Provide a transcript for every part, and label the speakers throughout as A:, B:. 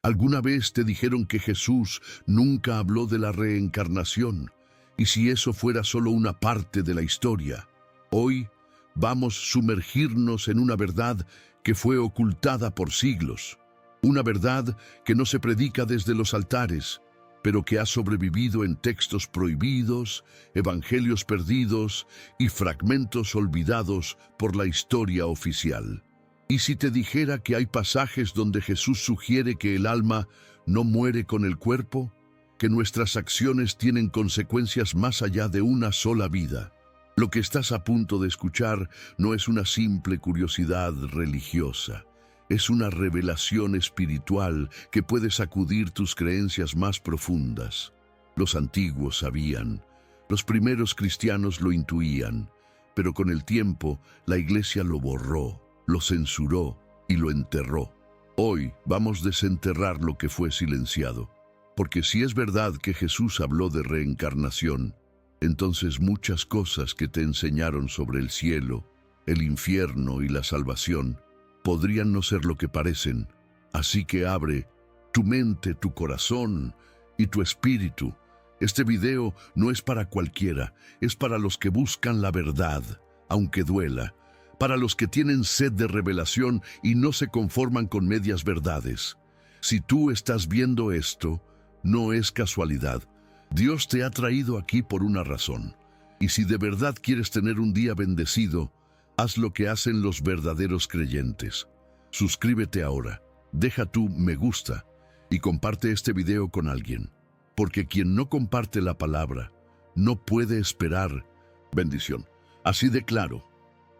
A: ¿Alguna vez te dijeron que Jesús nunca habló de la reencarnación? Y si eso fuera solo una parte de la historia, hoy vamos a sumergirnos en una verdad que fue ocultada por siglos. Una verdad que no se predica desde los altares, pero que ha sobrevivido en textos prohibidos, evangelios perdidos y fragmentos olvidados por la historia oficial. ¿Y si te dijera que hay pasajes donde Jesús sugiere que el alma no muere con el cuerpo? Que nuestras acciones tienen consecuencias más allá de una sola vida. Lo que estás a punto de escuchar no es una simple curiosidad religiosa. Es una revelación espiritual que puede sacudir tus creencias más profundas. Los antiguos sabían, los primeros cristianos lo intuían, pero con el tiempo la Iglesia lo borró, lo censuró y lo enterró. Hoy vamos a desenterrar lo que fue silenciado, porque si es verdad que Jesús habló de reencarnación, entonces muchas cosas que te enseñaron sobre el cielo, el infierno y la salvación podrían no ser lo que parecen. Así que abre tu mente, tu corazón y tu espíritu. Este video no es para cualquiera, es para los que buscan la verdad, aunque duela, para los que tienen sed de revelación y no se conforman con medias verdades. Si tú estás viendo esto, no es casualidad. Dios te ha traído aquí por una razón. Y si de verdad quieres tener un día bendecido, haz lo que hacen los verdaderos creyentes. Suscríbete ahora, deja tu me gusta y comparte este video con alguien. Porque quien no comparte la palabra no puede esperar bendición. Así de claro.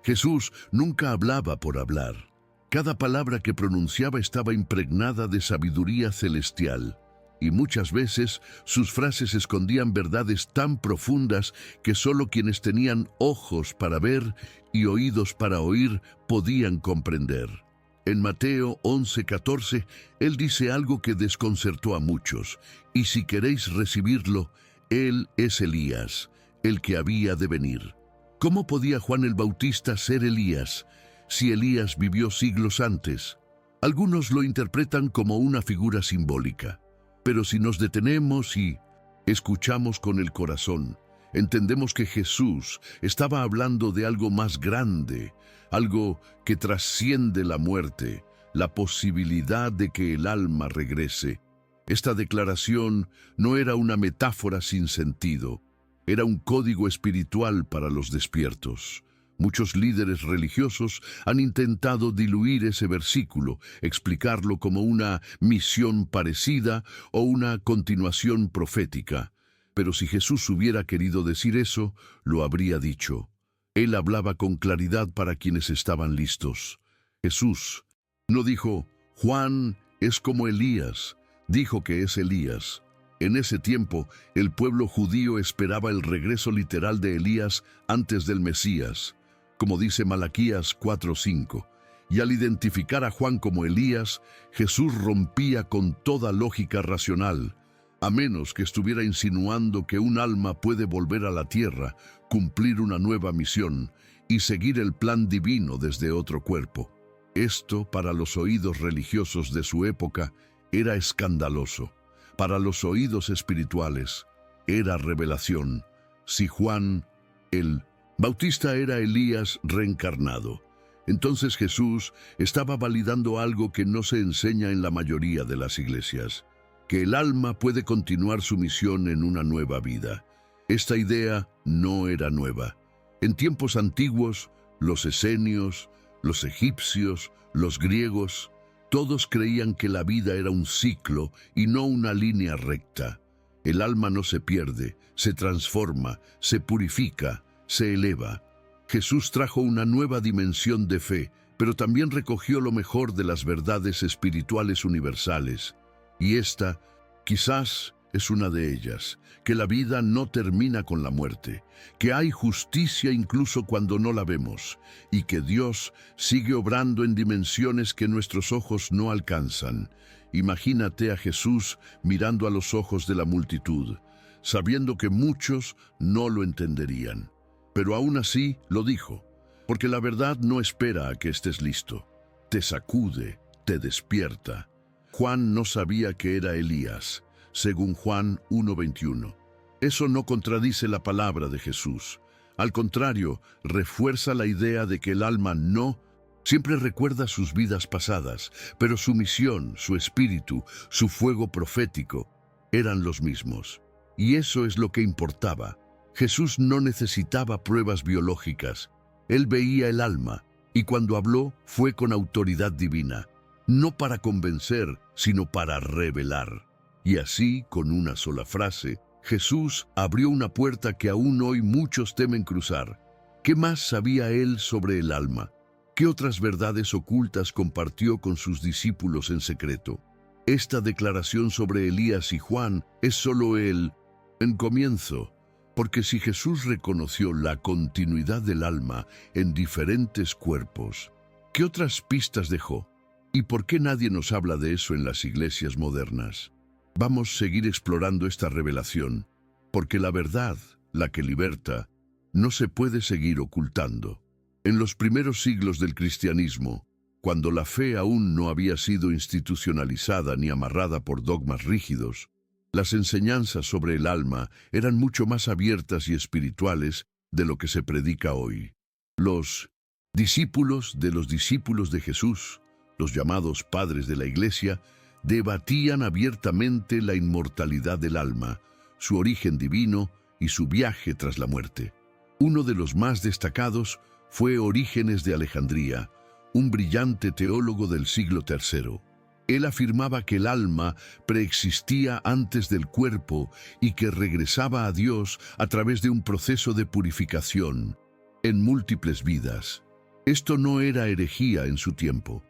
A: Jesús nunca hablaba por hablar. Cada palabra que pronunciaba estaba impregnada de sabiduría celestial. Y muchas veces sus frases escondían verdades tan profundas que solo quienes tenían ojos para ver y oídos para oír podían comprender. En Mateo 11:14, Él dice algo que desconcertó a muchos. Y si queréis recibirlo, Él es Elías, el que había de venir. ¿Cómo podía Juan el Bautista ser Elías si Elías vivió siglos antes? Algunos lo interpretan como una figura simbólica. Pero si nos detenemos y escuchamos con el corazón, entendemos que Jesús estaba hablando de algo más grande, algo que trasciende la muerte, la posibilidad de que el alma regrese. Esta declaración no era una metáfora sin sentido, era un código espiritual para los despiertos. Muchos líderes religiosos han intentado diluir ese versículo, explicarlo como una misión parecida o una continuación profética. Pero si Jesús hubiera querido decir eso, lo habría dicho. Él hablaba con claridad para quienes estaban listos. Jesús no dijo, Juan es como Elías, dijo que es Elías. En ese tiempo, el pueblo judío esperaba el regreso literal de Elías antes del Mesías, como dice Malaquías 4:5. Y al identificar a Juan como Elías, Jesús rompía con toda lógica racional, a menos que estuviera insinuando que un alma puede volver a la tierra, cumplir una nueva misión y seguir el plan divino desde otro cuerpo. Esto, para los oídos religiosos de su época, era escandaloso. Para los oídos espirituales, era revelación. Si Juan, el Bautista, era Elías reencarnado, entonces Jesús estaba validando algo que no se enseña en la mayoría de las iglesias, que el alma puede continuar su misión en una nueva vida. Esta idea no era nueva. En tiempos antiguos, los esenios, los egipcios, los griegos, todos creían que la vida era un ciclo y no una línea recta. El alma no se pierde, se transforma, se purifica, se eleva. Jesús trajo una nueva dimensión de fe, pero también recogió lo mejor de las verdades espirituales universales. Y esta, quizás, es una de ellas, que la vida no termina con la muerte, que hay justicia incluso cuando no la vemos, y que Dios sigue obrando en dimensiones que nuestros ojos no alcanzan. Imagínate a Jesús mirando a los ojos de la multitud, sabiendo que muchos no lo entenderían. Pero aún así lo dijo, porque la verdad no espera a que estés listo. Te sacude, te despierta. Juan no sabía que era Elías, según Juan 1:21. Eso no contradice la palabra de Jesús. Al contrario, refuerza la idea de que el alma no siempre recuerda sus vidas pasadas, pero su misión, su espíritu, su fuego profético eran los mismos. Y eso es lo que importaba. Jesús no necesitaba pruebas biológicas. Él veía el alma, y cuando habló fue con autoridad divina, no para convencer, sino para revelar. Y así, con una sola frase, Jesús abrió una puerta que aún hoy muchos temen cruzar. ¿Qué más sabía él sobre el alma? ¿Qué otras verdades ocultas compartió con sus discípulos en secreto? Esta declaración sobre Elías y Juan es solo el comienzo, porque si Jesús reconoció la continuidad del alma en diferentes cuerpos, ¿qué otras pistas dejó? ¿Y por qué nadie nos habla de eso en las iglesias modernas? Vamos a seguir explorando esta revelación, porque la verdad, la que liberta, no se puede seguir ocultando. En los primeros siglos del cristianismo, cuando la fe aún no había sido institucionalizada ni amarrada por dogmas rígidos, las enseñanzas sobre el alma eran mucho más abiertas y espirituales de lo que se predica hoy. Los discípulos de Jesús, los llamados padres de la Iglesia, debatían abiertamente la inmortalidad del alma, su origen divino y su viaje tras la muerte. Uno de los más destacados fue Orígenes de Alejandría, un brillante teólogo del siglo III. Él afirmaba que el alma preexistía antes del cuerpo y que regresaba a Dios a través de un proceso de purificación en múltiples vidas. Esto no era herejía en su tiempo.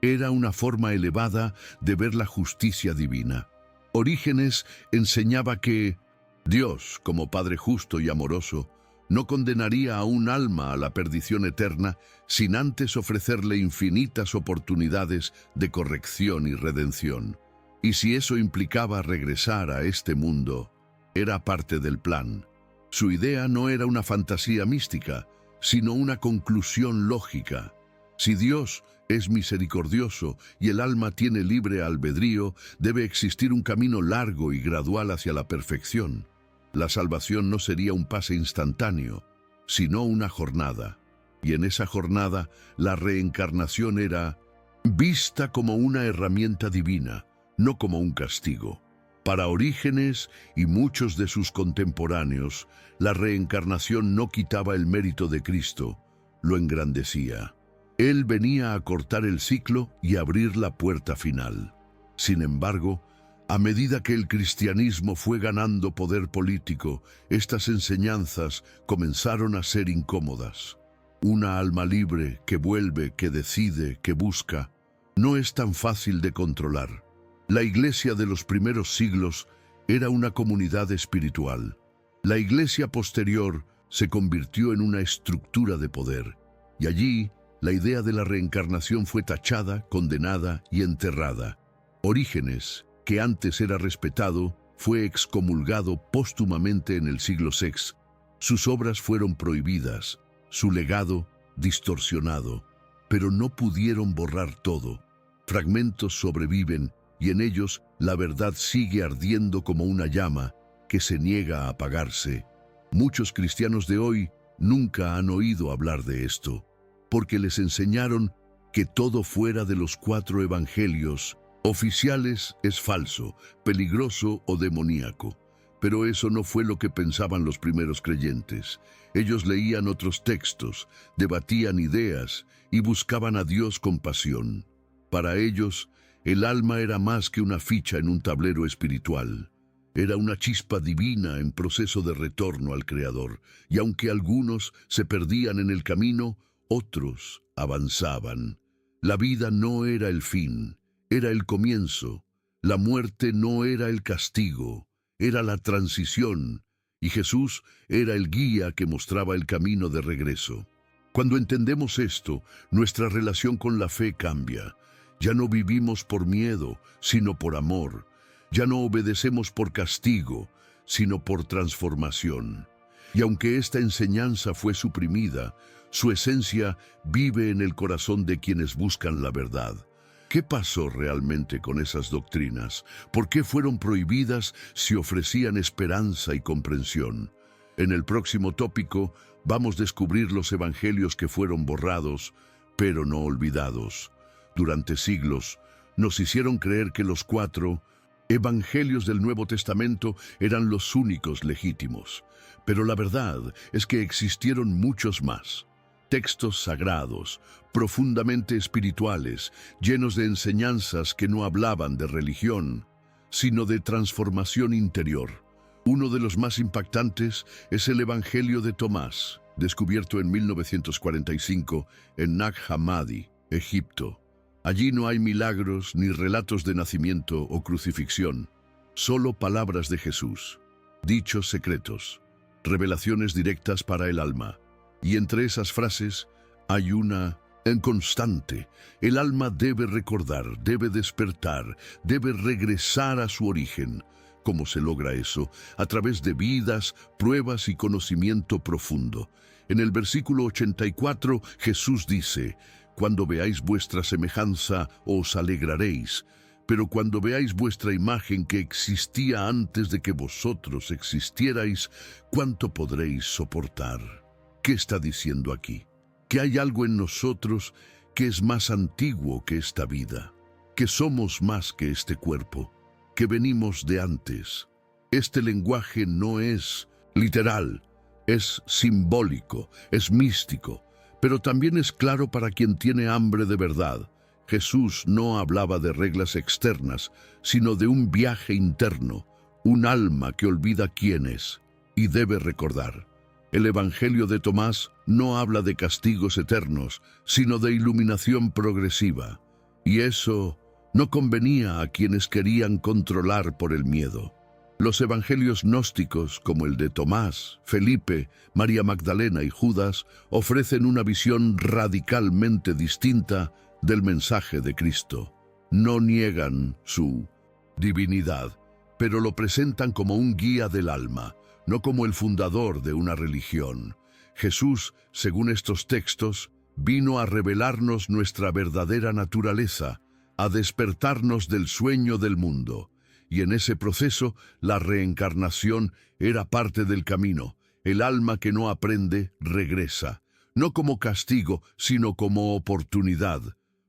A: Era una forma elevada de ver la justicia divina. Orígenes enseñaba que Dios, como Padre justo y amoroso, no condenaría a un alma a la perdición eterna sin antes ofrecerle infinitas oportunidades de corrección y redención. Y si eso implicaba regresar a este mundo, era parte del plan. Su idea no era una fantasía mística, sino una conclusión lógica. Si Dios es misericordioso y el alma tiene libre albedrío, debe existir un camino largo y gradual hacia la perfección. La salvación no sería un pase instantáneo, sino una jornada. Y en esa jornada, la reencarnación era vista como una herramienta divina, no como un castigo. Para Orígenes y muchos de sus contemporáneos, la reencarnación no quitaba el mérito de Cristo, lo engrandecía. Él venía a cortar el ciclo y abrir la puerta final. Sin embargo, a medida que el cristianismo fue ganando poder político, estas enseñanzas comenzaron a ser incómodas. Una alma libre que vuelve, que decide, que busca, no es tan fácil de controlar. La iglesia de los primeros siglos era una comunidad espiritual. La iglesia posterior se convirtió en una estructura de poder, y allí la idea de la reencarnación fue tachada, condenada y enterrada. Orígenes, que antes era respetado, fue excomulgado póstumamente en el siglo VI. Sus obras fueron prohibidas, su legado distorsionado, pero no pudieron borrar todo. Fragmentos sobreviven y en ellos la verdad sigue ardiendo como una llama que se niega a apagarse. Muchos cristianos de hoy nunca han oído hablar de esto, porque les enseñaron que todo fuera de los 4 evangelios oficiales es falso, peligroso o demoníaco. Pero eso no fue lo que pensaban los primeros creyentes. Ellos leían otros textos, debatían ideas y buscaban a Dios con pasión. Para ellos, el alma era más que una ficha en un tablero espiritual. Era una chispa divina en proceso de retorno al Creador, y aunque algunos se perdían en el camino, otros avanzaban. La vida no era el fin, era el comienzo. La muerte no era el castigo, era la transición, y Jesús era el guía que mostraba el camino de regreso. Cuando entendemos esto, nuestra relación con la fe cambia. Ya no vivimos por miedo, sino por amor. Ya no obedecemos por castigo, sino por transformación. Y aunque esta enseñanza fue suprimida, su esencia vive en el corazón de quienes buscan la verdad. ¿Qué pasó realmente con esas doctrinas? ¿Por qué fueron prohibidas si ofrecían esperanza y comprensión? En el próximo tópico vamos a descubrir los evangelios que fueron borrados, pero no olvidados. Durante siglos nos hicieron creer que los 4 evangelios del Nuevo Testamento eran los únicos legítimos. Pero la verdad es que existieron muchos más. Textos sagrados, profundamente espirituales, llenos de enseñanzas que no hablaban de religión, sino de transformación interior. Uno de los más impactantes es el Evangelio de Tomás, descubierto en 1945 en Nag Hammadi, Egipto. Allí no hay milagros ni relatos de nacimiento o crucifixión, solo palabras de Jesús, dichos secretos, revelaciones directas para el alma. Y entre esas frases hay una en constante. El alma debe recordar, debe despertar, debe regresar a su origen. ¿Cómo se logra eso? A través de vidas, pruebas y conocimiento profundo. En el versículo 84, Jesús dice: «Cuando veáis vuestra semejanza, os alegraréis. Pero cuando veáis vuestra imagen que existía antes de que vosotros existierais, ¿cuánto podréis soportar?». ¿Qué está diciendo aquí? Que hay algo en nosotros que es más antiguo que esta vida, que somos más que este cuerpo, que venimos de antes. Este lenguaje no es literal, es simbólico, es místico, pero también es claro para quien tiene hambre de verdad. Jesús no hablaba de reglas externas, sino de un viaje interno, un alma que olvida quién es y debe recordar. El Evangelio de Tomás no habla de castigos eternos, sino de iluminación progresiva. Y eso no convenía a quienes querían controlar por el miedo. Los evangelios gnósticos, como el de Tomás, Felipe, María Magdalena y Judas, ofrecen una visión radicalmente distinta del mensaje de Cristo. No niegan su divinidad, pero lo presentan como un guía del alma, no como el fundador de una religión. Jesús, según estos textos, vino a revelarnos nuestra verdadera naturaleza, a despertarnos del sueño del mundo. Y en ese proceso, la reencarnación era parte del camino. El alma que no aprende, regresa, no como castigo, sino como oportunidad,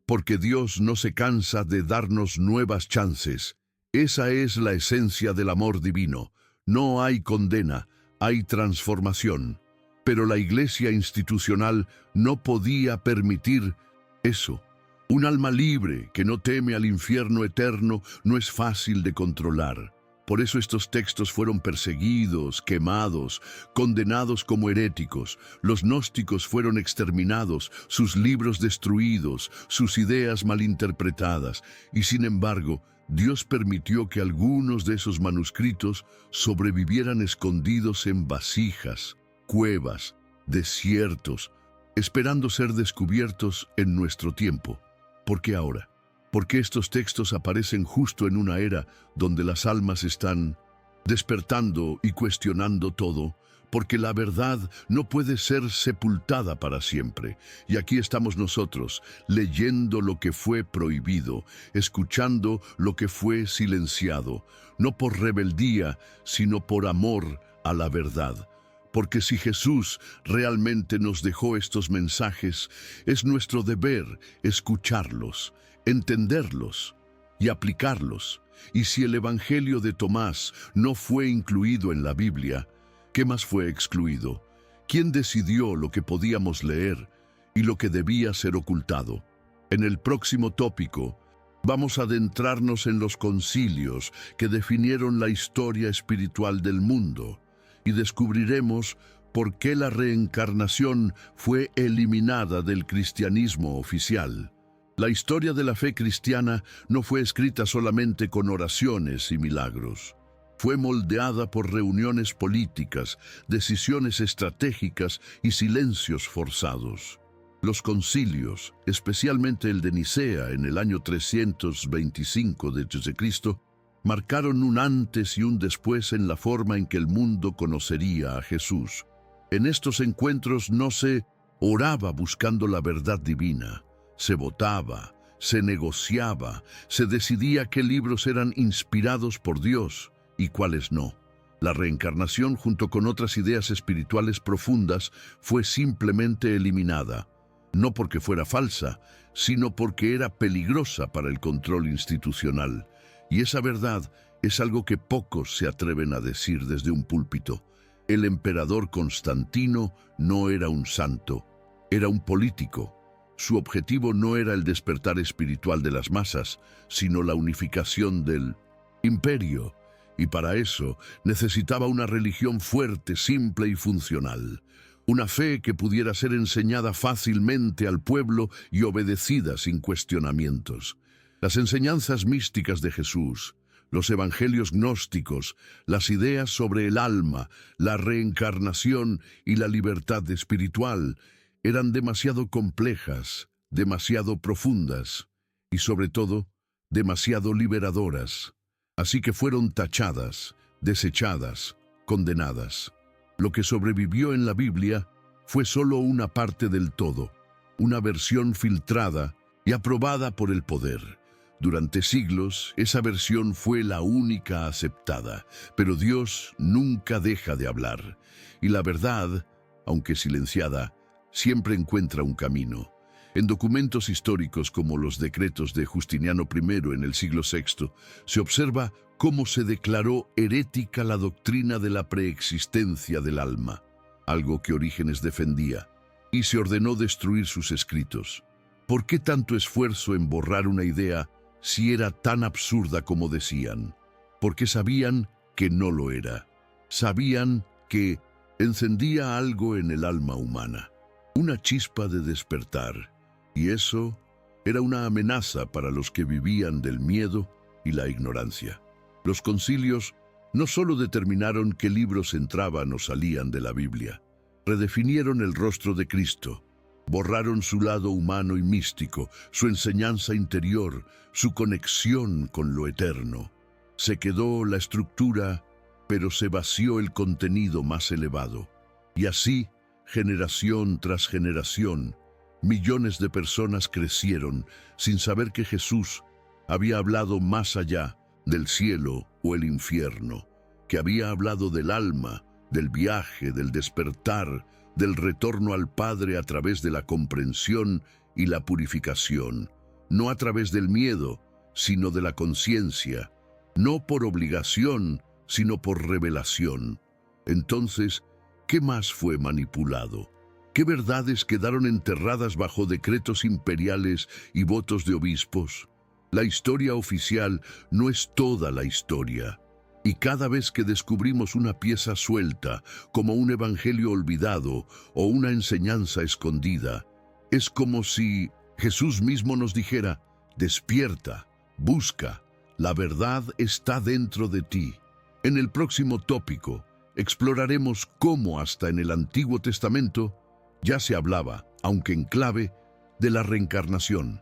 A: porque Dios no se cansa de darnos nuevas chances. Esa es la esencia del amor divino. No hay condena, hay transformación. Pero la Iglesia institucional no podía permitir eso. Un alma libre que no teme al infierno eterno no es fácil de controlar. Por eso estos textos fueron perseguidos, quemados, condenados como heréticos. Los gnósticos fueron exterminados, sus libros destruidos, sus ideas malinterpretadas. Y sin embargo, Dios permitió que algunos de esos manuscritos sobrevivieran escondidos en vasijas, cuevas, desiertos, esperando ser descubiertos en nuestro tiempo. ¿Por qué ahora? Porque estos textos aparecen justo en una era donde las almas están despertando y cuestionando todo, porque la verdad no puede ser sepultada para siempre. Y aquí estamos nosotros, leyendo lo que fue prohibido, escuchando lo que fue silenciado, no por rebeldía, sino por amor a la verdad. Porque si Jesús realmente nos dejó estos mensajes, es nuestro deber escucharlos, entenderlos y aplicarlos. Y si el Evangelio de Tomás no fue incluido en la Biblia, ¿qué más fue excluido? ¿Quién decidió lo que podíamos leer y lo que debía ser ocultado? En el próximo tópico, vamos a adentrarnos en los concilios que definieron la historia espiritual del mundo y descubriremos por qué la reencarnación fue eliminada del cristianismo oficial. La historia de la fe cristiana no fue escrita solamente con oraciones y milagros. Fue moldeada por reuniones políticas, decisiones estratégicas y silencios forzados. Los concilios, especialmente el de Nicea en el año 325 d.C., marcaron un antes y un después en la forma en que el mundo conocería a Jesús. En estos encuentros no se oraba buscando la verdad divina, se votaba, se negociaba, se decidía qué libros eran inspirados por Dios y cuáles no. La reencarnación, junto con otras ideas espirituales profundas, fue simplemente eliminada, no porque fuera falsa, sino porque era peligrosa para el control institucional. Y esa verdad es algo que pocos se atreven a decir desde un púlpito. El emperador Constantino no era un santo, era un político. Su objetivo no era el despertar espiritual de las masas, sino la unificación del imperio. Y para eso necesitaba una religión fuerte, simple y funcional. Una fe que pudiera ser enseñada fácilmente al pueblo y obedecida sin cuestionamientos. Las enseñanzas místicas de Jesús, los evangelios gnósticos, las ideas sobre el alma, la reencarnación y la libertad espiritual eran demasiado complejas, demasiado profundas y, sobre todo, demasiado liberadoras. Así que fueron tachadas, desechadas, condenadas. Lo que sobrevivió en la Biblia fue solo una parte del todo, una versión filtrada y aprobada por el poder. Durante siglos, esa versión fue la única aceptada, pero Dios nunca deja de hablar, y la verdad, aunque silenciada, siempre encuentra un camino. En documentos históricos como los decretos de Justiniano I en el siglo VI, se observa cómo se declaró herética la doctrina de la preexistencia del alma, algo que Orígenes defendía, y se ordenó destruir sus escritos. ¿Por qué tanto esfuerzo en borrar una idea si era tan absurda como decían? Porque sabían que no lo era. Sabían que encendía algo en el alma humana, una chispa de despertar. Y eso era una amenaza para los que vivían del miedo y la ignorancia. Los concilios no solo determinaron qué libros entraban o salían de la Biblia, redefinieron el rostro de Cristo, borraron su lado humano y místico, su enseñanza interior, su conexión con lo eterno. Se quedó la estructura, pero se vació el contenido más elevado. Y así, generación tras generación, millones de personas crecieron sin saber que Jesús había hablado más allá del cielo o el infierno, que había hablado del alma, del viaje, del despertar, del retorno al Padre a través de la comprensión y la purificación, no a través del miedo, sino de la conciencia, no por obligación, sino por revelación. Entonces, ¿qué más fue manipulado? ¿Qué verdades quedaron enterradas bajo decretos imperiales y votos de obispos? La historia oficial no es toda la historia. Y cada vez que descubrimos una pieza suelta, como un evangelio olvidado o una enseñanza escondida, es como si Jesús mismo nos dijera: despierta, busca, la verdad está dentro de ti. En el próximo tópico, exploraremos cómo hasta en el Antiguo Testamento ya se hablaba, aunque en clave, de la reencarnación.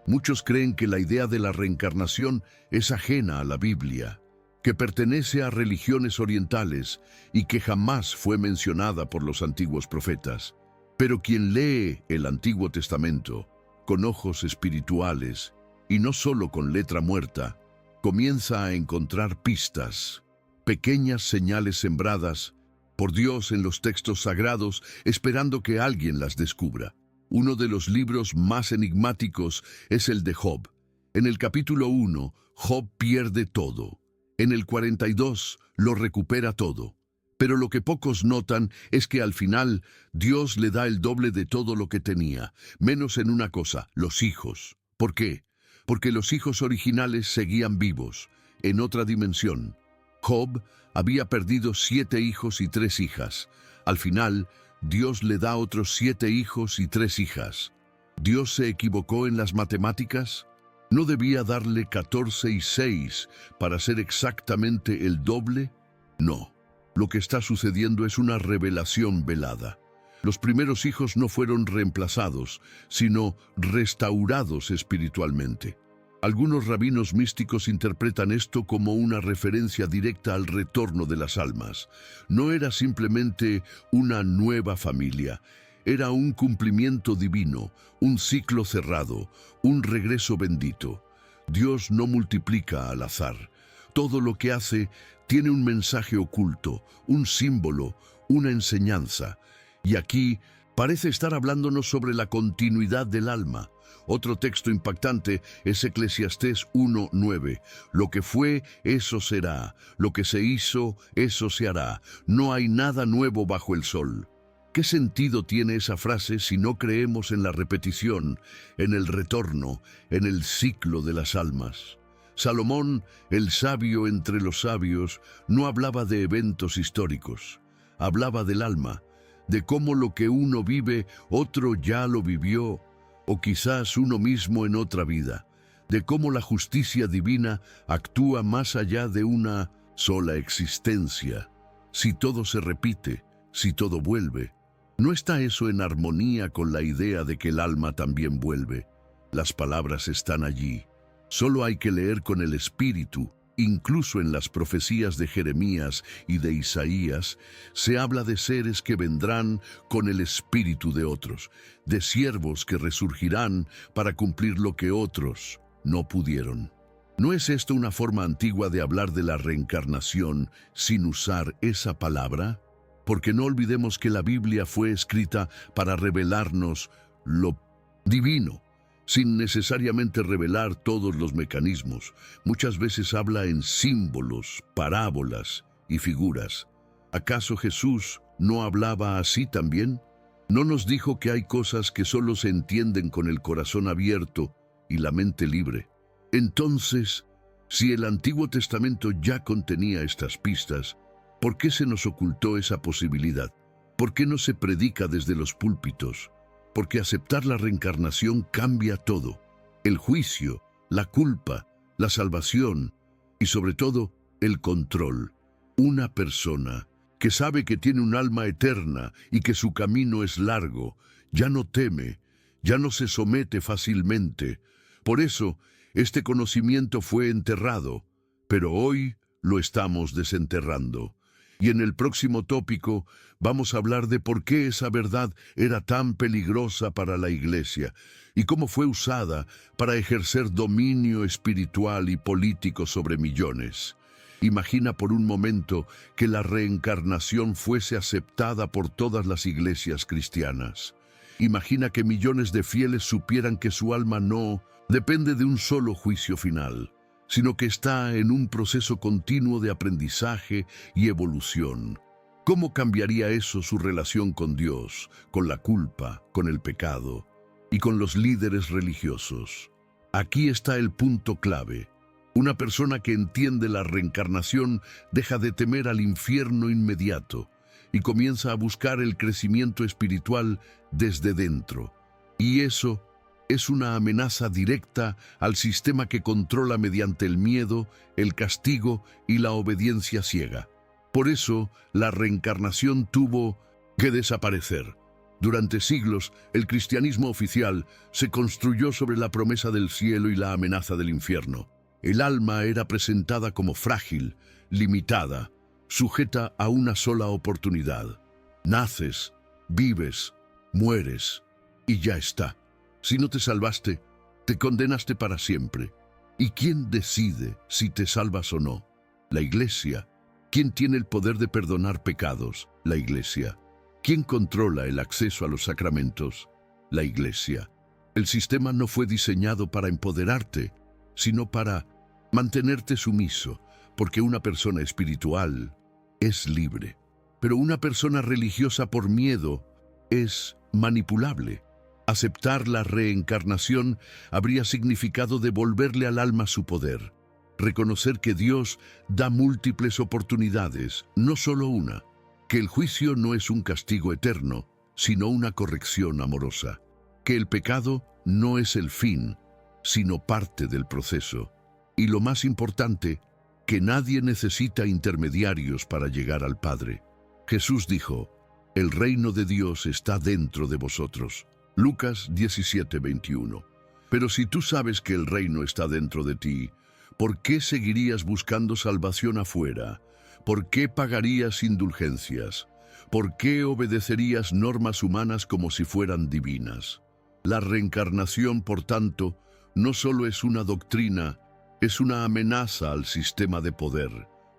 A: Muchos creen que la idea de la reencarnación es ajena a la Biblia, que pertenece a religiones orientales y que jamás fue mencionada por los antiguos profetas. Pero quien lee el Antiguo Testamento con ojos espirituales y no solo con letra muerta, comienza a encontrar pistas, pequeñas señales sembradas por Dios en los textos sagrados, esperando que alguien las descubra. Uno de los libros más enigmáticos es el de Job. En el capítulo 1, Job pierde todo. En el 42, lo recupera todo. Pero lo que pocos notan es que al final Dios le da el doble de todo lo que tenía, menos en una cosa: los hijos. ¿Por qué? Porque los hijos originales seguían vivos, en otra dimensión. Job había perdido 7 hijos y 3 hijas. Al final, Dios le da otros 7 hijos y 3 hijas. ¿Dios se equivocó en las matemáticas? ¿No debía darle 14 y 6 para ser exactamente el doble? No. Lo que está sucediendo es una revelación velada. Los primeros hijos no fueron reemplazados, sino restaurados espiritualmente. Algunos rabinos místicos interpretan esto como una referencia directa al retorno de las almas. No era simplemente una nueva familia, era un cumplimiento divino, un ciclo cerrado, un regreso bendito. Dios no multiplica al azar. Todo lo que hace tiene un mensaje oculto, un símbolo, una enseñanza. Y aquí parece estar hablándonos sobre la continuidad del alma. Otro texto impactante es Eclesiastés 1:9. Lo que fue, eso será. Lo que se hizo, eso se hará. No hay nada nuevo bajo el sol. ¿Qué sentido tiene esa frase si no creemos en la repetición, en el retorno, en el ciclo de las almas? Salomón, el sabio entre los sabios, no hablaba de eventos históricos. Hablaba del alma, de cómo lo que uno vive, otro ya lo vivió, o quizás uno mismo en otra vida, de cómo la justicia divina actúa más allá de una sola existencia. Si todo se repite, si todo vuelve, ¿no está eso en armonía con la idea de que el alma también vuelve? Las palabras están allí. Solo hay que leer con el espíritu. Incluso en las profecías de Jeremías y de Isaías, se habla de seres que vendrán con el espíritu de otros, de siervos que resurgirán para cumplir lo que otros no pudieron. ¿No es esto una forma antigua de hablar de la reencarnación sin usar esa palabra? Porque no olvidemos que la Biblia fue escrita para revelarnos lo divino, sin necesariamente revelar todos los mecanismos. Muchas veces habla en símbolos, parábolas y figuras. ¿Acaso Jesús no hablaba así también? ¿No nos dijo que hay cosas que solo se entienden con el corazón abierto y la mente libre? Entonces, si el Antiguo Testamento ya contenía estas pistas, ¿por qué se nos ocultó esa posibilidad? ¿Por qué no se predica desde los púlpitos? Porque aceptar la reencarnación cambia todo. El juicio, la culpa, la salvación y sobre todo el control. Una persona que sabe que tiene un alma eterna y que su camino es largo, ya no teme, ya no se somete fácilmente. Por eso, este conocimiento fue enterrado, pero hoy lo estamos desenterrando. Y en el próximo tópico vamos a hablar de por qué esa verdad era tan peligrosa para la Iglesia y cómo fue usada para ejercer dominio espiritual y político sobre millones. Imagina por un momento que la reencarnación fuese aceptada por todas las iglesias cristianas. Imagina que millones de fieles supieran que su alma no depende de un solo juicio final, sino que está en un proceso continuo de aprendizaje y evolución. ¿Cómo cambiaría eso su relación con Dios, con la culpa, con el pecado y con los líderes religiosos? Aquí está el punto clave. Una persona que entiende la reencarnación deja de temer al infierno inmediato y comienza a buscar el crecimiento espiritual desde dentro. Y eso es una amenaza directa al sistema que controla mediante el miedo, el castigo y la obediencia ciega. Por eso, la reencarnación tuvo que desaparecer. Durante siglos, el cristianismo oficial se construyó sobre la promesa del cielo y la amenaza del infierno. El alma era presentada como frágil, limitada, sujeta a una sola oportunidad. Naces, vives, mueres y ya está. Si no te salvaste, te condenaste para siempre. ¿Y quién decide si te salvas o no? La Iglesia. ¿Quién tiene el poder de perdonar pecados? La Iglesia. ¿Quién controla el acceso a los sacramentos? La Iglesia. El sistema no fue diseñado para empoderarte, sino para mantenerte sumiso, porque una persona espiritual es libre. Pero una persona religiosa por miedo es manipulable. Aceptar la reencarnación habría significado devolverle al alma su poder, reconocer que Dios da múltiples oportunidades, no solo una, que el juicio no es un castigo eterno, sino una corrección amorosa, que el pecado no es el fin, sino parte del proceso, y lo más importante, que nadie necesita intermediarios para llegar al Padre. Jesús dijo, el reino de Dios está dentro de vosotros. Lucas 17:21. Pero si tú sabes que el reino está dentro de ti, ¿por qué seguirías buscando salvación afuera? ¿Por qué pagarías indulgencias? ¿Por qué obedecerías normas humanas como si fueran divinas? La reencarnación, por tanto, no solo es una doctrina, es una amenaza al sistema de poder.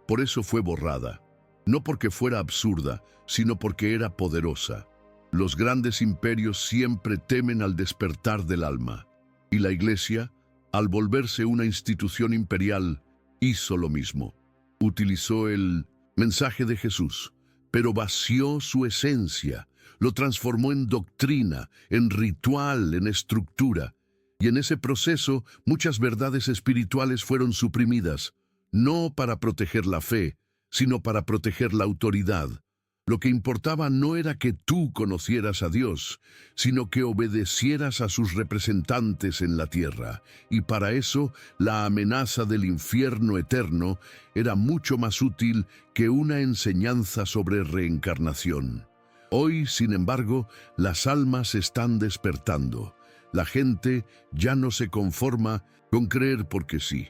A: Por eso fue borrada, no porque fuera absurda, sino porque era poderosa. Los grandes imperios siempre temen al despertar del alma, y la Iglesia, al volverse una institución imperial, hizo lo mismo. Utilizó el mensaje de Jesús, pero vació su esencia, lo transformó en doctrina, en ritual, en estructura. Y en ese proceso muchas verdades espirituales fueron suprimidas, no para proteger la fe, sino para proteger la autoridad. Lo que importaba no era que tú conocieras a Dios, sino que obedecieras a sus representantes en la tierra. Y para eso, la amenaza del infierno eterno era mucho más útil que una enseñanza sobre reencarnación. Hoy, sin embargo, las almas están despertando. La gente ya no se conforma con creer porque sí.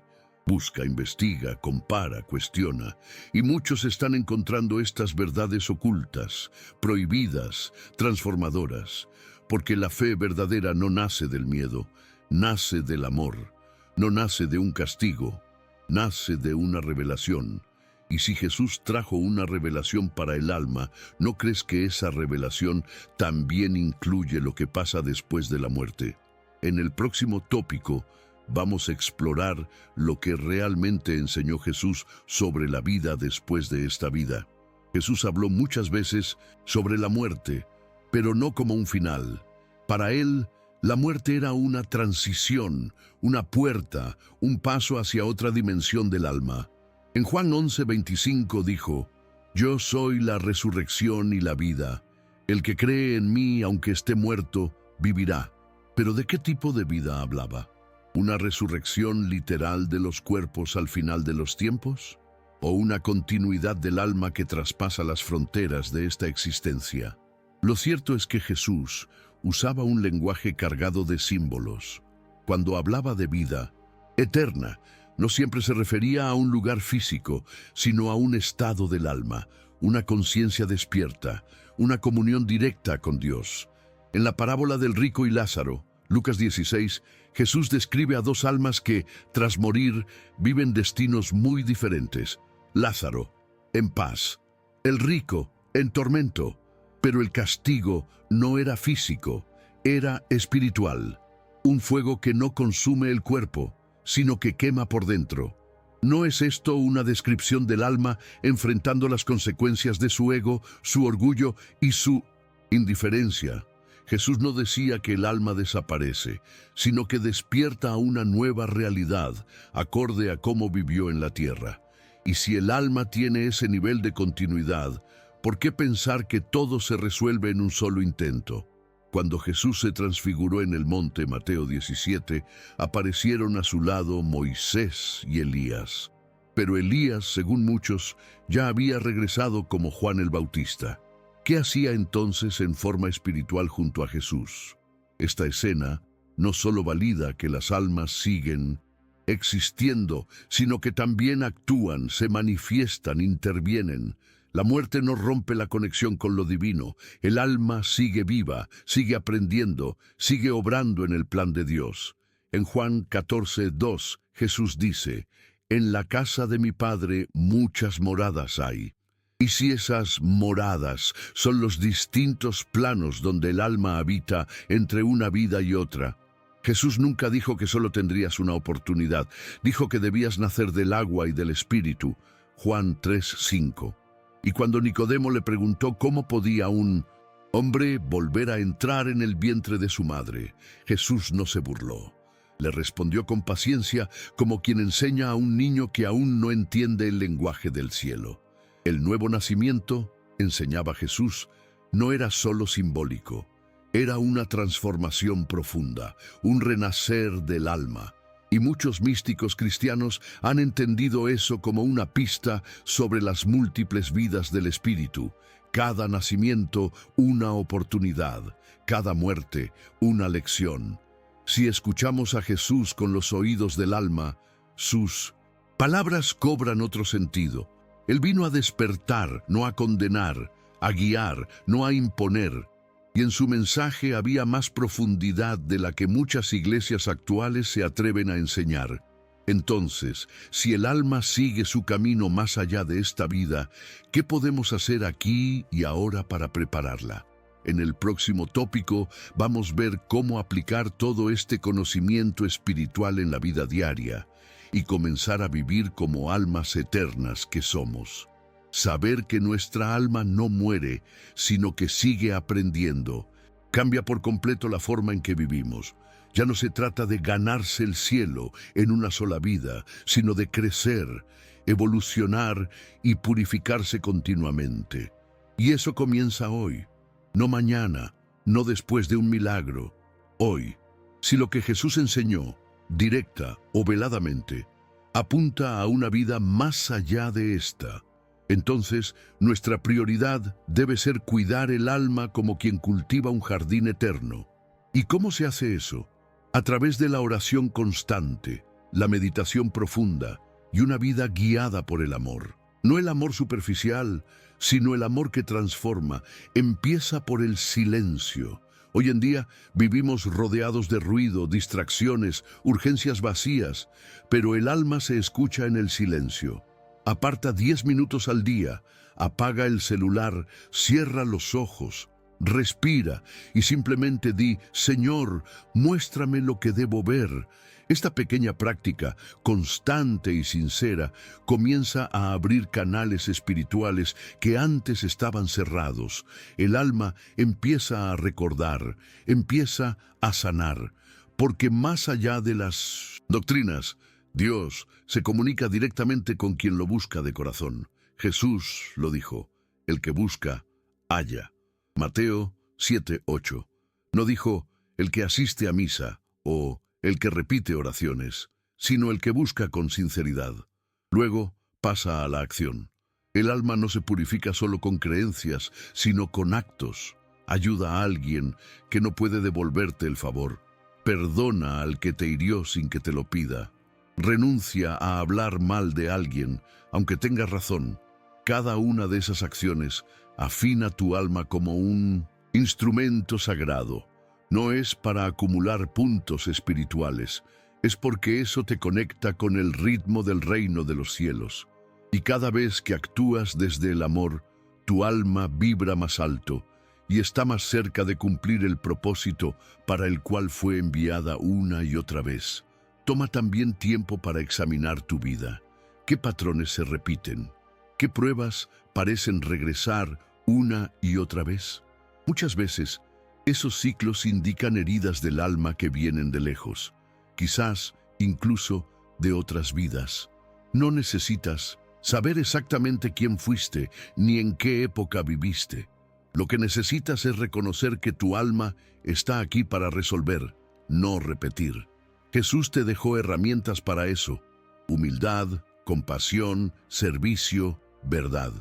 A: Busca, investiga, compara, cuestiona, y muchos están encontrando estas verdades ocultas, prohibidas, transformadoras, porque la fe verdadera no nace del miedo, nace del amor, no nace de un castigo, nace de una revelación. Y si Jesús trajo una revelación para el alma, ¿no crees que esa revelación también incluye lo que pasa después de la muerte? En el próximo tópico, vamos a explorar lo que realmente enseñó Jesús sobre la vida después de esta vida. Jesús habló muchas veces sobre la muerte, pero no como un final. Para él, la muerte era una transición, una puerta, un paso hacia otra dimensión del alma. En Juan 11:25 dijo: «Yo soy la resurrección y la vida. El que cree en mí, aunque esté muerto, vivirá». ¿Pero de qué tipo de vida hablaba? ¿Una resurrección literal de los cuerpos al final de los tiempos? ¿O una continuidad del alma que traspasa las fronteras de esta existencia? Lo cierto es que Jesús usaba un lenguaje cargado de símbolos. Cuando hablaba de vida eterna, no siempre se refería a un lugar físico, sino a un estado del alma, una conciencia despierta, una comunión directa con Dios. En la parábola del rico y Lázaro, Lucas 16, Jesús describe a dos almas que, tras morir, viven destinos muy diferentes. Lázaro, en paz; el rico, en tormento. Pero el castigo no era físico, era espiritual. Un fuego que no consume el cuerpo, sino que quema por dentro. ¿No es esto una descripción del alma enfrentando las consecuencias de su ego, su orgullo y su indiferencia? Jesús no decía que el alma desaparece, sino que despierta a una nueva realidad, acorde a cómo vivió en la tierra. Y si el alma tiene ese nivel de continuidad, ¿por qué pensar que todo se resuelve en un solo intento? Cuando Jesús se transfiguró en el monte, Mateo 17, aparecieron a su lado Moisés y Elías. Pero Elías, según muchos, ya había regresado como Juan el Bautista. ¿Qué hacía entonces en forma espiritual junto a Jesús? Esta escena no solo valida que las almas siguen existiendo, sino que también actúan, se manifiestan, intervienen. La muerte no rompe la conexión con lo divino. El alma sigue viva, sigue aprendiendo, sigue obrando en el plan de Dios. En Juan 14:2, Jesús dice: «En la casa de mi Padre muchas moradas hay». Y si esas moradas son los distintos planos donde el alma habita entre una vida y otra, Jesús nunca dijo que solo tendrías una oportunidad. Dijo que debías nacer del agua y del Espíritu. Juan 3:5. Y cuando Nicodemo le preguntó cómo podía un hombre volver a entrar en el vientre de su madre, Jesús no se burló. Le respondió con paciencia, como quien enseña a un niño que aún no entiende el lenguaje del cielo. El nuevo nacimiento, enseñaba Jesús, no era solo simbólico. Era una transformación profunda, un renacer del alma. Y muchos místicos cristianos han entendido eso como una pista sobre las múltiples vidas del Espíritu. Cada nacimiento, una oportunidad; cada muerte, una lección. Si escuchamos a Jesús con los oídos del alma, sus palabras cobran otro sentido. Él vino a despertar, no a condenar, a guiar, no a imponer. Y en su mensaje había más profundidad de la que muchas iglesias actuales se atreven a enseñar. Entonces, si el alma sigue su camino más allá de esta vida, ¿qué podemos hacer aquí y ahora para prepararla? En el próximo tópico vamos a ver cómo aplicar todo este conocimiento espiritual en la vida diaria y comenzar a vivir como almas eternas que somos. Saber que nuestra alma no muere, sino que sigue aprendiendo, cambia por completo la forma en que vivimos. Ya no se trata de ganarse el cielo en una sola vida, sino de crecer, evolucionar y purificarse continuamente. Y eso comienza hoy, no mañana, no después de un milagro, hoy. Si lo que Jesús enseñó, directa o veladamente, apunta a una vida más allá de esta, entonces nuestra prioridad debe ser cuidar el alma como quien cultiva un jardín eterno. ¿Y cómo se hace eso? A través de la oración constante, la meditación profunda y una vida guiada por el amor. No el amor superficial, sino el amor que transforma. Empieza por el silencio. Hoy en día vivimos rodeados de ruido, distracciones, urgencias vacías, pero el alma se escucha en el silencio. Aparta 10 minutos al día, apaga el celular, cierra los ojos, respira y simplemente di: Señor, muéstrame lo que debo ver. Esta pequeña práctica, constante y sincera, comienza a abrir canales espirituales que antes estaban cerrados. El alma empieza a recordar, empieza a sanar, porque más allá de las doctrinas, Dios se comunica directamente con quien lo busca de corazón. Jesús lo dijo: el que busca, halla. Mateo 7:8. No dijo el que asiste a misa o el que repite oraciones, sino el que busca con sinceridad. Luego pasa a la acción. El alma no se purifica solo con creencias, sino con actos. Ayuda a alguien que no puede devolverte el favor. Perdona al que te hirió sin que te lo pida. Renuncia a hablar mal de alguien, aunque tengas razón. Cada una de esas acciones afina tu alma como un instrumento sagrado. No es para acumular puntos espirituales, es porque eso te conecta con el ritmo del reino de los cielos. Y cada vez que actúas desde el amor, tu alma vibra más alto y está más cerca de cumplir el propósito para el cual fue enviada una y otra vez. Toma también tiempo para examinar tu vida. ¿Qué patrones se repiten? ¿Qué pruebas parecen regresar una y otra vez? Muchas veces, esos ciclos indican heridas del alma que vienen de lejos, quizás incluso de otras vidas. No necesitas saber exactamente quién fuiste ni en qué época viviste. Lo que necesitas es reconocer que tu alma está aquí para resolver, no repetir. Jesús te dejó herramientas para eso: humildad, compasión, servicio, verdad.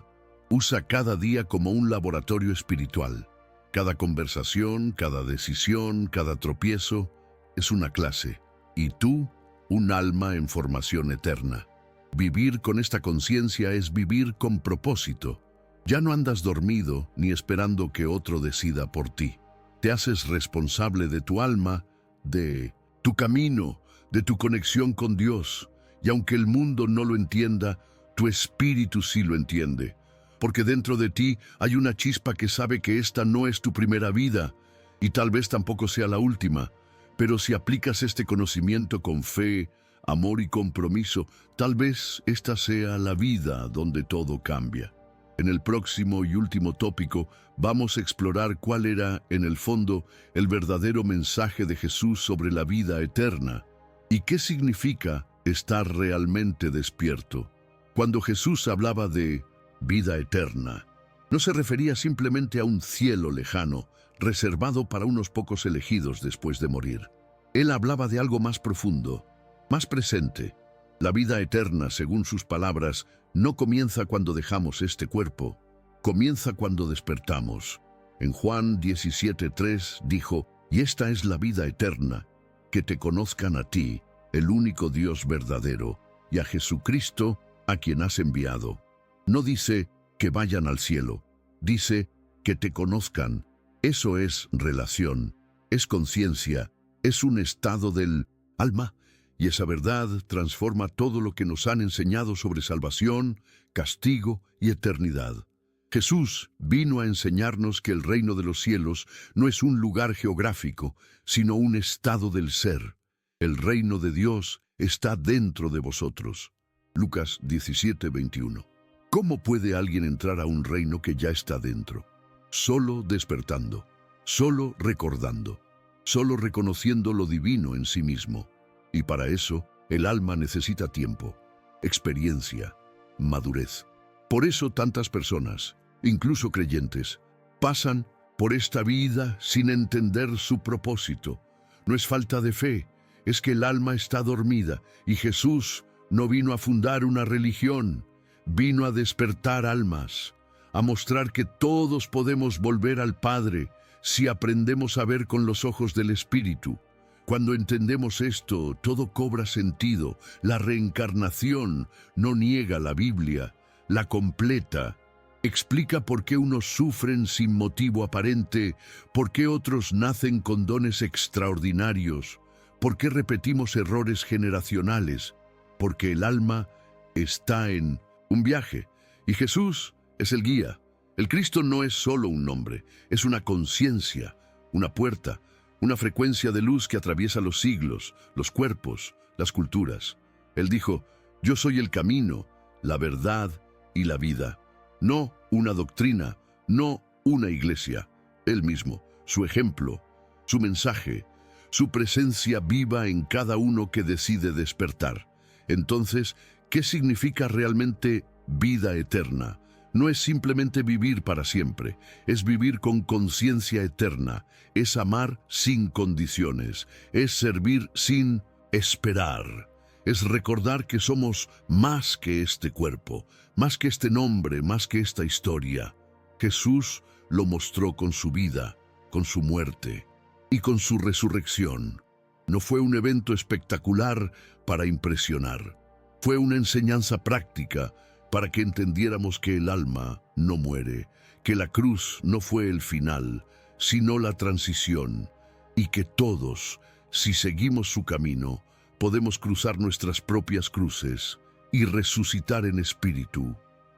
A: Usa cada día como un laboratorio espiritual. Cada conversación, cada decisión, cada tropiezo es una clase. Y tú, un alma en formación eterna. Vivir con esta conciencia es vivir con propósito. Ya no andas dormido ni esperando que otro decida por ti. Te haces responsable de tu alma, de tu camino, de tu conexión con Dios. Y aunque el mundo no lo entienda, tu espíritu sí lo entiende. Porque dentro de ti hay una chispa que sabe que esta no es tu primera vida, y tal vez tampoco sea la última. Pero si aplicas este conocimiento con fe, amor y compromiso, tal vez esta sea la vida donde todo cambia. En el próximo y último tópico vamos a explorar cuál era, en el fondo, el verdadero mensaje de Jesús sobre la vida eterna y qué significa estar realmente despierto. Cuando Jesús hablaba de vida eterna, no se refería simplemente a un cielo lejano, reservado para unos pocos elegidos después de morir. Él hablaba de algo más profundo, más presente. La vida eterna, según sus palabras, no comienza cuando dejamos este cuerpo, comienza cuando despertamos. En Juan 17:3 dijo: «Y esta es la vida eterna, que te conozcan a ti, el único Dios verdadero, y a Jesucristo, a quien has enviado». No dice que vayan al cielo, Dice que te conozcan. Eso es relación, es conciencia, es un estado del alma, y esa verdad transforma todo lo que nos han enseñado sobre salvación, castigo y eternidad. Jesús vino a enseñarnos que el reino de los cielos no es un lugar geográfico, sino un estado del ser. El reino de Dios está dentro de vosotros. Lucas 17:21. ¿Cómo puede alguien entrar a un reino que ya está dentro? Solo despertando, solo recordando, solo reconociendo lo divino en sí mismo. Y para eso, el alma necesita tiempo, experiencia, madurez. Por eso tantas personas, incluso creyentes, pasan por esta vida sin entender su propósito. No es falta de fe, es que el alma está dormida y Jesús no vino a fundar una religión, vino a despertar almas, a mostrar que todos podemos volver al Padre si aprendemos a ver con los ojos del Espíritu. Cuando entendemos esto, todo cobra sentido. La reencarnación no niega la Biblia, la completa. Explica por qué unos sufren sin motivo aparente, por qué otros nacen con dones extraordinarios, por qué repetimos errores generacionales, porque el alma está en un viaje y Jesús es el guía. El Cristo no es solo un nombre, es una conciencia, una puerta, una frecuencia de luz que atraviesa los siglos, los cuerpos, las culturas. Él dijo, yo soy el camino, la verdad y la vida. No una doctrina, no una iglesia. Él mismo, su ejemplo, su mensaje, su presencia viva en cada uno que decide despertar. Entonces, ¿qué significa realmente vida eterna? No es simplemente vivir para siempre, es vivir con conciencia eterna, es amar sin condiciones, es servir sin esperar, es recordar que somos más que este cuerpo, más que este nombre, más que esta historia. Jesús lo mostró con su vida, con su muerte y con su resurrección. No fue un evento espectacular para impresionar, fue una enseñanza práctica para que entendiéramos que el alma no muere, que la cruz no fue el final, sino la transición, y que todos, si seguimos su camino, podemos cruzar nuestras propias cruces y resucitar en espíritu.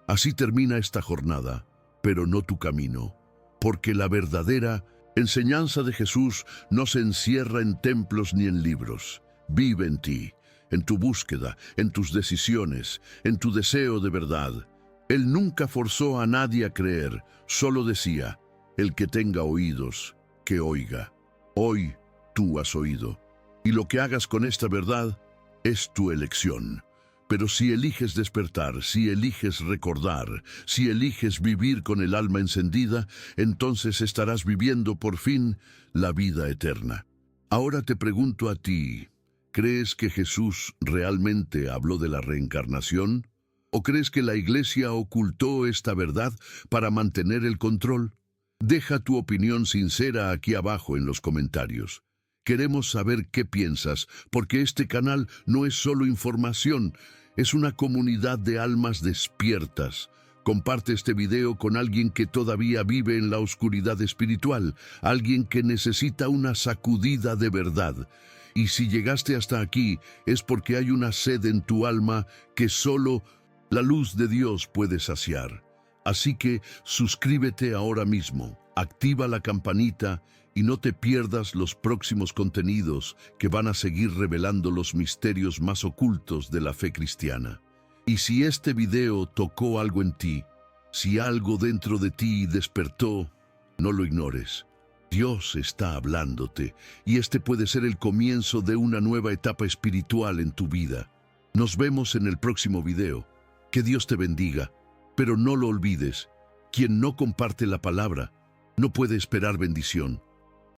A: Así termina esta jornada, pero no tu camino, porque la verdadera enseñanza de Jesús no se encierra en templos ni en libros. Vive en ti, en tu búsqueda, en tus decisiones, en tu deseo de verdad. Él nunca forzó a nadie a creer, solo decía, el que tenga oídos, que oiga. Hoy tú has oído, y lo que hagas con esta verdad es tu elección. Pero si eliges despertar, si eliges recordar, si eliges vivir con el alma encendida, entonces estarás viviendo por fin la vida eterna. Ahora te pregunto a ti, ¿crees que Jesús realmente habló de la reencarnación? ¿O crees que la Iglesia ocultó esta verdad para mantener el control? Deja tu opinión sincera aquí abajo en los comentarios. Queremos saber qué piensas, porque este canal no es solo información, es una comunidad de almas despiertas. Comparte este video con alguien que todavía vive en la oscuridad espiritual, alguien que necesita una sacudida de verdad. Y si llegaste hasta aquí, es porque hay una sed en tu alma que solo la luz de Dios puede saciar. Así que suscríbete ahora mismo, activa la campanita y no te pierdas los próximos contenidos que van a seguir revelando los misterios más ocultos de la fe cristiana. Y si este video tocó algo en ti, si algo dentro de ti despertó, no lo ignores. Dios está hablándote y este puede ser el comienzo de una nueva etapa espiritual en tu vida. Nos vemos en el próximo video. Que Dios te bendiga, pero no lo olvides. Quien no comparte la palabra no puede esperar bendición.